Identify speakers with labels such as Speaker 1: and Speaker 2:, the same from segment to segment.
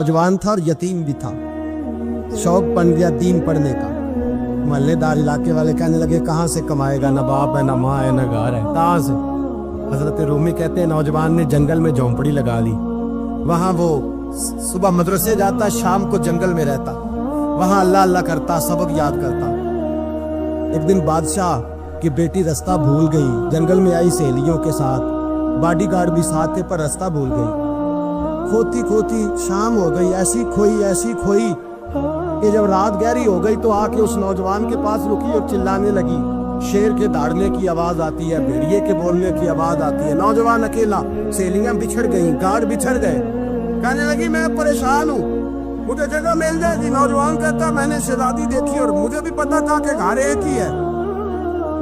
Speaker 1: नौजवान था और यतीम भी था। शौक बन गया दीन पढ़ने का। मोहल्लेदार इलाके वाले कहने लगे कहाँ से कमाएगा, ना बाप है, ना माँ है, ना घर है, कहाँ से। हजरत रूमी कहते हैं नौजवान ने जंगल में झोंपड़ी लगा ली। वहाँ वो सुबह मदरसे जाता, शाम को जंगल में रहता, वहाँ अल्लाह अल्लाह करता, सबक याद करता। एक दिन बादशाह की बेटी रास्ता भूल गई, जंगल में आई सहेलियों के साथ, बॉडीगार्ड भी साथ थे पर रास्ता भूल गई। खोती खोती शाम हो गई, ऐसी खोई कि जब रात गहरी हो गई तो आके उस नौजवान के पास रुकी और चिल्लाने लगी। शेर के दौड़ने की आवाज आती है, भेड़िए के बोलने की आवाज आती है। नौजवान अकेला, सहेलियां बिछड़ गई, गार्ड बिछड़ गए। कहने लगी मैं परेशान हूँ, मुझे जगह मिल जाएगी। नौजवान कहता मैंने शहजादी देखी और मुझे भी पता था कि घर एक ही है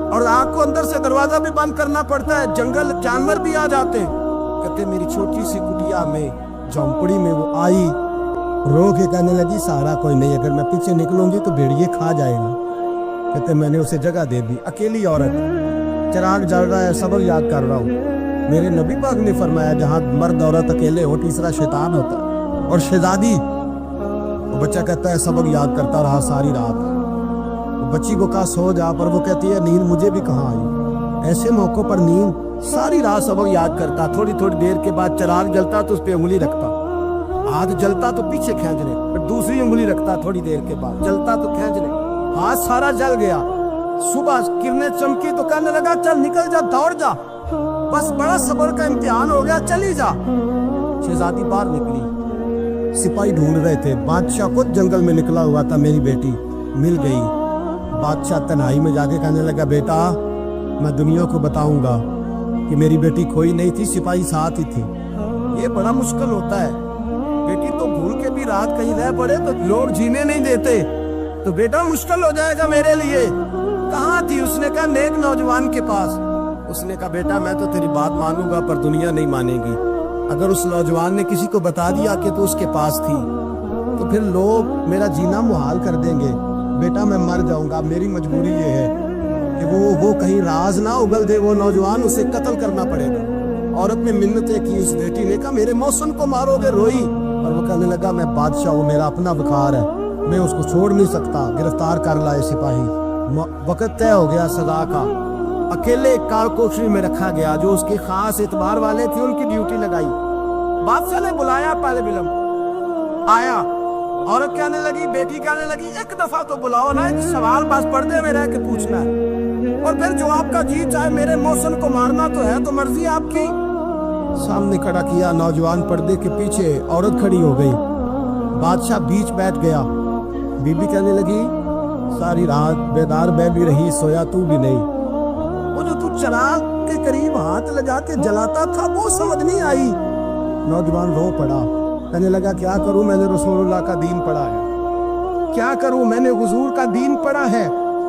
Speaker 1: और आग को अंदर से दरवाजा भी बंद करना पड़ता है, जंगल जानवर भी आ जाते। कहते मेरी छोटी सी कुटिया में झोंपड़ी में वो आई, रो के कहने लगी सहारा कोई नहीं, अगर मैं पीछे निकलूंगी तो भेड़िए खा जाएगा। कहते मैंने उसे जगह दे दी। अकेली औरत, चिराग जल रहा है, सबक याद कर रहा हूँ। मेरे नबी पाक ने फरमाया जहाँ मर्द औरत अकेले हो तीसरा शैतान होता। और शहजादी, वो बच्चा कहता है सबक याद करता रहा सारी रात। वो बच्ची को कहा सो जा, पर वो कहती है नींद मुझे भी कहाँ आई। ऐसे मौकों पर नींद, सारी रात सबक याद करता। थोड़ी थोड़ी देर के बाद चिराग जलता तो उस पर उंगली रखता, हाथ जलता तो पीछे खींचने, फिर दूसरी उंगली रखता। थोड़ी देर के बाद जलता तो खींचने, हाथ सारा जल गया। सुबह किरणें चमकी तो कहने लगा चल निकल जा, दौड़ जा, बस बड़ा सब्र का इम्तिहान हो गया, चली जा। शहजादी बाहर निकली, सिपाही ढूंढ रहे थे। बादशाह खुद जंगल में निकला हुआ था, मेरी बेटी मिल गई। बादशाह तन्हाई में जाके कहने लगा बेटा मैं दुनिया को बताऊंगा कि मेरी बेटी खोई नहीं थी, सिपाही साथ ही थी। ये बड़ा मुश्किल होता है, बेटी तो भूल के भी रात कहीं रह पड़े तो लोग जीने नहीं देते, तो बेटा मुश्किल हो जाएगा मेरे लिए। कहाँ थी? उसने कहा नेक नौजवान के पास। उसने कहा बेटा मैं तो तेरी बात मानूंगा पर दुनिया नहीं मानेगी। अगर उस नौजवान ने किसी को बता दिया कि तू उसके पास थी तो फिर लोग मेरा जीना मुहाल कर देंगे। बेटा मैं मर जाऊंगा, मेरी मजबूरी ये है कि वो कहीं राज ना उगल दे वो नौजवान, उसे कत्ल करना पड़ेगा। औरत ने मिन्नतें की, उस बेटी ने कहा मेरे मौसम को मारोगे, रोई। और वो कहने लगा मैं बादशाह हूँ, मेरा अपना बुखार है, मैं उसको छोड़ नहीं सकता। गिरफ्तार कर लाए सिपाही। वक्त तय हो गया सजा का। अकेले काल कोठरी में रखा गया, जो उसके खास एतबार वाले थे उनकी ड्यूटी लगाई। बादशाह ने बुलाया, पहले बिलम आया। औरत कहने लगी, बेटी कहने लगी एक दफा तो बुलाओ ना, एक सवाल बस पर्दे में रह के पूछना है और फिर जो आपका जी चाहे मेरे मौसम को मारना तो है, तो मर्जी आपकी। सामने खड़ा किया नौजवान, पर्दे के पीछे औरत खड़ी हो गई। बादशाह बीच बैठ गया। बीबी कहने लगी सारी रात बेदार मैं भी रही, सोया तू भी नहीं। वो जो तू चिराग के करीब हाथ लगा के जलाता था वो समझ नहीं आई। नौजवान रो पड़ा, कहने लगा क्या करूं, मैंने रसूलुल्लाह का दीन पढ़ा है, क्या करूं, मैंने हुजूर का दीन पढ़ा है।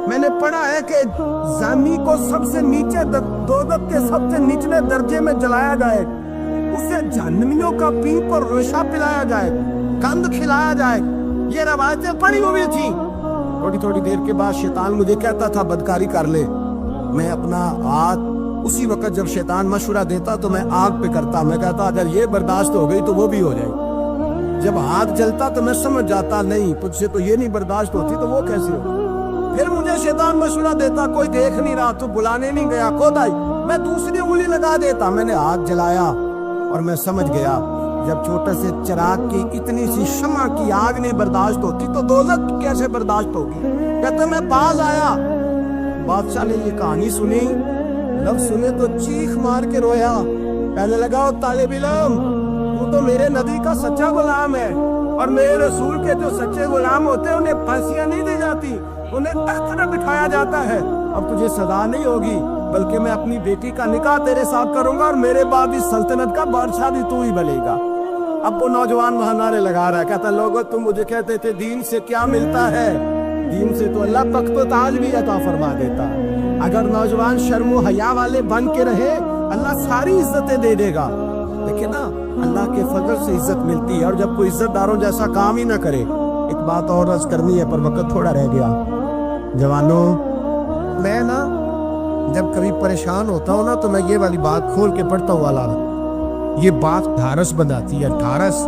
Speaker 1: मैंने पढ़ा है कि जानी को सबसे नीचे दोज़ख के सबसे निचले दर्जे में जलाया जाए, उसे जहन्नमियों का पीप और रेशा पिलाया जाए, कंद खिलाया जाए। ये रवायतें पढ़ी हुई थी। थोड़ी थोड़ी देर के बाद शैतान मुझे कहता था बदकारी कर ले। मैं अपना हाथ उसी वक्त जब शैतान मशवरा देता तो मैं आग पे करता। मैं कहता अगर ये बर्दाश्त हो गई तो वो भी हो जाएगी। जब हाथ जलता तो मैं समझ जाता नहीं तुझसे तो ये नहीं बर्दाश्त होती तो वो कैसे हो। फिर मुझे शैतान मशवरा देता कोई देख नहीं रहा, तू बुलाने नहीं गया, खुद आई। मैं दूसरी उंगली लगा देता। मैंने हाथ जलाया और मैं समझ गया जब छोटे से चिराग की इतनी सी शमा की आग नहीं बर्दाश्त होती तो दोज़ख कैसे बर्दाश्त होगी। कहते मैं पास आया, बादशाह ने ये कहानी सुनी, लफ्ज़ सुने तो चीख मार के रोया। कहने लगा तालिब इल्म तू तो मेरे नबी का सच्चा गुलाम है और मेरे रसूल के जो सच्चे गुलाम होते हैं उन्हें फांसियां नहीं दी जाती, उन्हें तख्त पर बिठाया जाता है। अब तुझे सजा नहीं होगी बल्कि मैं अपनी बेटी का निकाह तेरे साथ करूंगा और मेरे बाद इस सल्तनत का बादशाह भी तू ही बनेगा। अब वो नौजवान वहां नारे लगा रहा है, कहता लोगों तुम मुझे कहते थे दीन से क्या मिलता है, दीन से तो अल्लाह तख्त व ताज भी अता फरमा देता। अगर नौजवान शर्म हया वाले बन के रहे अल्लाह सारी इज्जतें दे देगा। लेकिन ना अल्लाह के फजल से इज्जत मिलती है और जब कोई इज्जतदारों जैसा काम ही ना करे। एक बात और अर्ज करनी है पर वक्त थोड़ा रह गया। जवानों मैं ना जब कभी परेशान होता हूँ ना तो मैं ये वाली बात खोल के पढ़ता हूँ। ये बात ढारस बनाती है, ढारस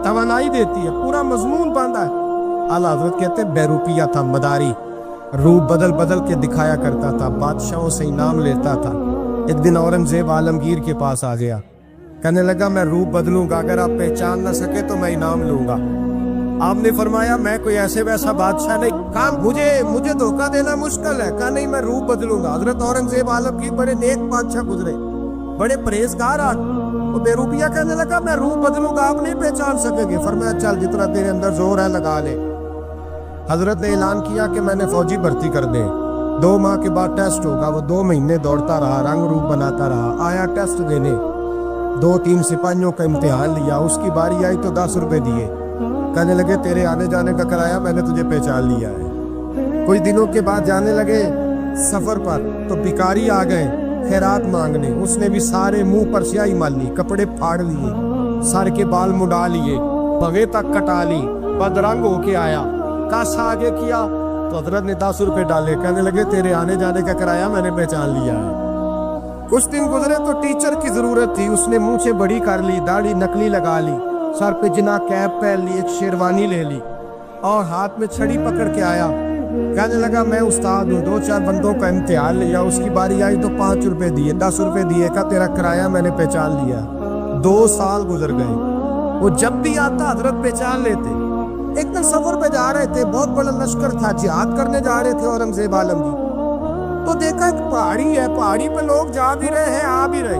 Speaker 1: तवानाई देती है, पूरा मजमून बांधा है। आला हजरत कहते बेरूपिया था, मदारी, रूप बदल बदल के दिखाया करता था, बादशाहों से इनाम लेता था। एक दिन औरंगजेब आलमगीर के पास आ गया, कहने लगा मैं रूप बदलूंगा, अगर आप पहचान ना सके तो मैं इनाम लूंगा। आपने फरमाया मैं कोई ऐसे वैसा बादशाह नहीं, कहा मुझे धोखा देना मुश्किल है, कहा नहीं मैं रूप बदलूंगा। हजरत औरंगजेब आलमगीर बड़े नेक बादशाह गुजरे, बड़े परहेजगार आदमी। वो बेरूपिया कहने लगा मैं रूप बदलूंगा, आप नहीं पहचान सकेंगे। फरमाया चल जितना तेरे अंदर जोर है लगा ले। हजरत ने ऐलान किया कि मैंने फौजी भर्ती कर दे, 2 माह के बाद टेस्ट होगा। वो 2 महीने दौड़ता रहा, रंग रूप बनाता रहा, आया टेस्ट देने, 2-3 सिपाहियों का इम्तिहान लिया, उसकी बारी आई तो 10 रुपए दिए, कहने लगे तेरे आने जाने का किराया मैंने तुझे पहचान लिया है। कुछ दिनों के बाद जाने लगे सफर पर, तो भिखारी आ गए खैरात मांगने। उसने भी सारे मुंह पर स्याही मल ली, कपड़े फाड़ लिए, सर के बाल मुड़ा लिए, भवें तक कटा ली, बदरंग होके आया। कासा आगे किया तो हजरत ने 10 रुपए डाले, कहने लगे तेरे आने जाने का किराया मैंने पहचान लिया है। कुछ दिन गुजरे तो टीचर की जरूरत थी, उसने मुंह से बड़ी कर ली, दाढ़ी नकली लगा ली, सर पे जिना कैप पहन ली, एक शेरवानी ले ली और हाथ में छड़ी पकड़ के आया। कहने लगा मैं उस्ताद हूँ, 2-4 बंदों का इम्तिहान लिया, उसकी बारी आई तो 5 रुपए दिए, 10 रुपए दिए, का तेरा किराया मैंने पहचान लिया। 2 साल गुजर गए, वो जब भी आता हजरत पहचान लेते। एक दिन सफर पे जा रहे थे, बहुत बड़ा लश्कर था, जिहाद करने जा रहे थे औरंगजेब आलमगीर। तो देखा एक पहाड़ी है, पहाड़ी पे लोग जा भी रहे हैं आ भी रहे।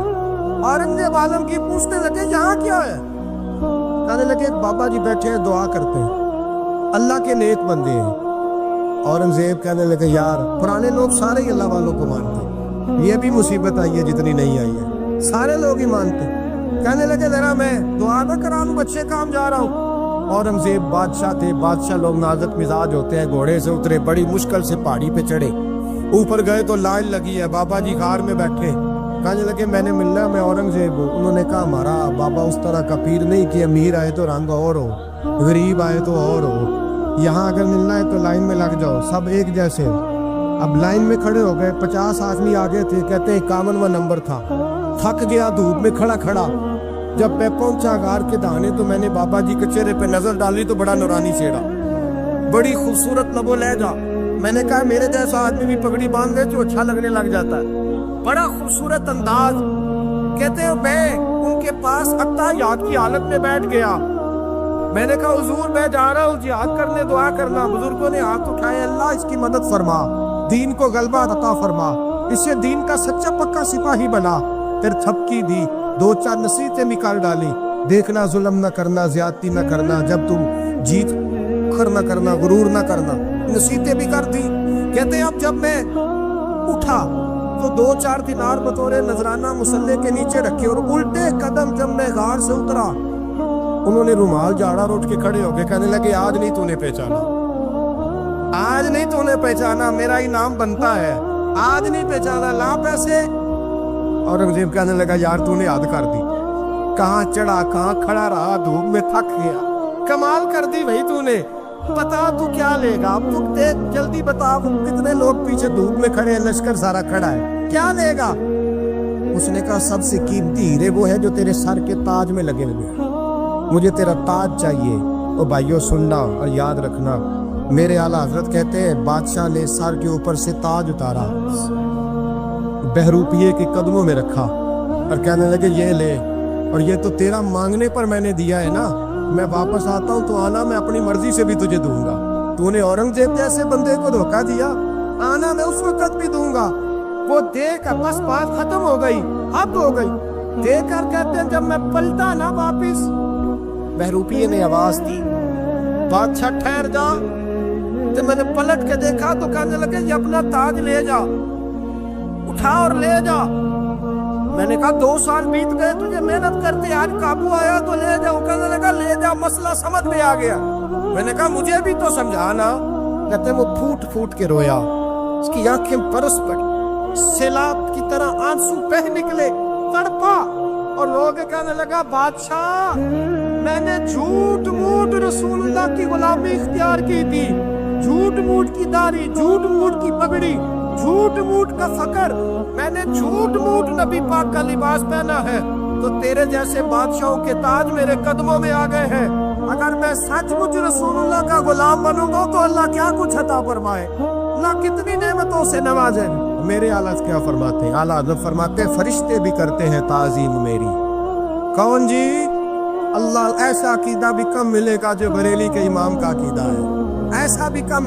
Speaker 1: औरंगजेब आलमगीर पूछने लगे यहाँ क्या है? कहने लगे एक बाबा जी बैठे हैं दुआ करते हैं, अल्लाह के नेक बंदे हैं। औरंगजेब कहने लगे यार पुराने लोग सारे ही अल्लाह वालों को मानते, ये भी मुसीबत आई है जितनी नहीं आई है, सारे लोग ही मानते। कहने लगे जरा मैं दुआ ना करा लूं, बच्चे काम जा रहा हूँ। औरंगजेब बादशाह थे, बादशाह लोग नाजुक मिजाज होते हैं, घोड़े से उतरे, बड़ी मुश्किल से पहाड़ी पे चढ़े, ऊपर गए तो लाइन लगी है, बाबा जी गार में बैठे। कहने लगे मैंने मिलना, मैं औरंगजेब हूँ। उन्होंने कहा हमारा बाबा उस तरह का पीर नहीं कि अमीर आए तो रंग और हो, गरीब आए तो और हो, यहाँ अगर मिलना है तो लाइन में लग जाओ, सब एक जैसे। अब लाइन में खड़े हो गए, 50 आदमी आगे थे, कहते हैं 51वां नंबर था। थक गया धूप में खड़ा खड़ा, जब मैं पहुंचा गार के दाने तो मैंने बाबा जी के चेहरे पे नजर डाली तो बड़ा नूरानी चेहरा, बड़ी खूबसूरत लबो लहजा। मैंने कहा मेरे जैसा आदमी भी पगड़ी बांध ले तो अच्छा लगने लग जाता है, बड़ा खूबसूरत अंदाज। कहते हैं मैं उनके पास अत्ताहियात की हालत में बैठ गया। मैंने कहा हुजूर मैं जा रहा हूँ जिहाद करने, दुआ करना। बुजुर्गों ने हाथ उठाए, अल्लाह इसकी मदद फरमा, दीन को गलबा अता फरमा, इससे दीन का सच्चा पक्का सिपाही बना। फिर थपकी दी, 2-4 नसीहतें निकाल डाली, देखना जुल्म न करना, ज्यादती न करना, जब तुम जीत खर न करना, गुरूर न करना, नसीहतें भी कर दी। कहते अब जब मैं उठा तो 2-4 दिनार बतौरे नजराना मुसल्ले के नीचे रखे और उल्टे कदम जब मैं गार से उतरा, उन्होंने रुमाल झाड़ा उठ के खड़े हो गए। कहने लगे आज नहीं तूने पहचाना, आज नहीं तूने पहचाना, मेरा इनाम बनता है, आज नहीं पहचाना, ला पैसे। औरंगजेब कहने लगा यार तूने याद कर दी, कहाँ चढ़ा कहाँ खड़ा रहा, धूप में थक गया, कमाल कर दी भाई तूने। बता तू क्या लेगा, अब तू देख जल्दी बता, कितने लोग पीछे धूप में खड़े हैं, लश्कर सारा खड़ा है, क्या लेगा? उसने कहा सबसे कीमती हीरे वो है जो तेरे सर के ताज में लगे हुए, मुझे तेरा ताज चाहिए। ओ भाइयों सुनना और याद रखना, मेरे आला हजरत कहते हैं बादशाह ने सर के ऊपर से ताज उतारा, बहरूपिये के कदमों में रखा और कहने लगे ये ले, और ये तो तेरा मांगने पर मैंने दिया है ना, मैं वापस आता हूँ तो आना, मैं अपनी मर्जी से भी तुझे दूंगा। तूने औरंगजेब जैसे बंदे को धोखा दिया, आना मैं उस वक्त भी दूंगा। वो देख बस बात खत्म हो गई, अब हो गई। देख कर कहते हैं जब मैं पलटा ना वापिस, बहरूपिये ने आवाज दी बादशाह ठहर जा। जब मैंने पलट के देखा तो कहने लगे ये अपना ताज ले जा, उठा और ले जा। मैंने कहा 2 साल बीत गए तुझे मेहनत करते, आज काबू आया तो ले जा। कहने लगा ले जा, मसला समझ में आ गया। मैंने कहा मुझे भी तो समझाना। कहते वो फूट फूट के रोया, उसकी आंखें बरस पड़ी, सैलाब की तरह आंसू बह निकले, तड़पा। और लोग कहने लगा बादशाह मैंने झूठ मूठ रसूलुल्लाह की गुलामी इख्तियार की थी, झूठ मूठ की दाढ़ी, झूठ मूठ की पगड़ी, झूठ मूठ का फकर, मैंने झूठ मूठ नबी पाक का लिबास पहना है, तो तेरे जैसे बादशाहों के ताज मेरे कदमों में आ गए हैं। अगर मैं सचमुच रसूलुल्लाह का गुलाम बनूंगा तो अल्लाह क्या कुछ अता फरमाए, अल्लाह कितनी नेमतों से नवाजे। मेरे आला क्या फरमाते हैं, आला हज़रत फरमाते हैं फरिश्ते भी करते हैं ताज़ीम मेरी। कौन जी? अल्लाह। ऐसा अकीदा भी कम मिलेगा जो बरेली के इमाम का अकीदा है, ऐसा भी कम